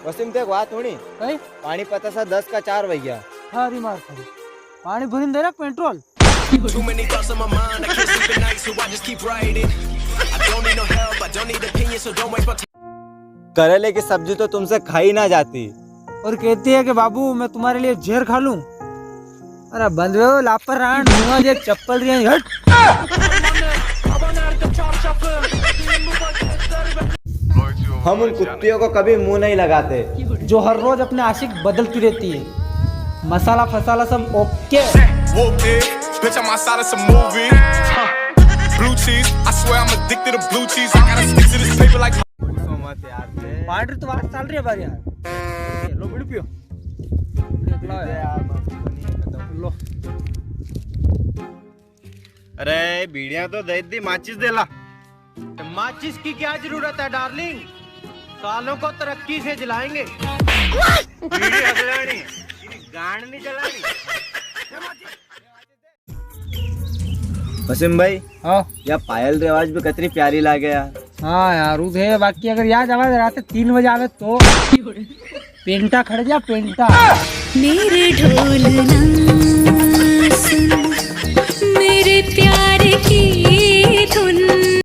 वसीम ते बात होनी कई पानी पता सा 10 का 4 भैया। हरी मार खरी पानी भरीन दे रहा petrol. Too many thoughts on my mind, I can't sleep at night, so I just keep writing. I don't need no help, I don't need opinions, so don't waste my time. करेले की सब्जी तो तुमसे खाई ना जाती और कहती है कि बाबू मैं तुम्हारे लिए जहर खा लूं। अरे बंद हो लापर रान मुँह जे चप्पल रही हट। हम उन कुत्तियों को कभी मुंह नहीं लगाते जो हर रोज अपने आशिक बदलती रहती है। मसाला फसाला सब okay. Whoop it, bitch, I'm outside of some movie. Blue cheese, I swear I'm addicted to blue cheese. I gotta stick to this paper like. Party तो बात चल रही है बारी यार। लो बीड़ी पियो। लो अरे बीड़िया तो दे दी माचिस दे ला। माचिस की क्या जरूरत है डार्लिंग, सालों को तरक्की से जलाएंगे। बीड़ी हजरानी गांड नहीं जलानी। वसीम भाई हाँ या पायल रिवाज भी कतरी प्यारी लागे यार। हाँ यार उस है बाकी अगर याद आवाज रात 3 बजे आवे तो पेंटा खड़ जा पेंटा। मेरे ढोल ना सुन मेरे प्यार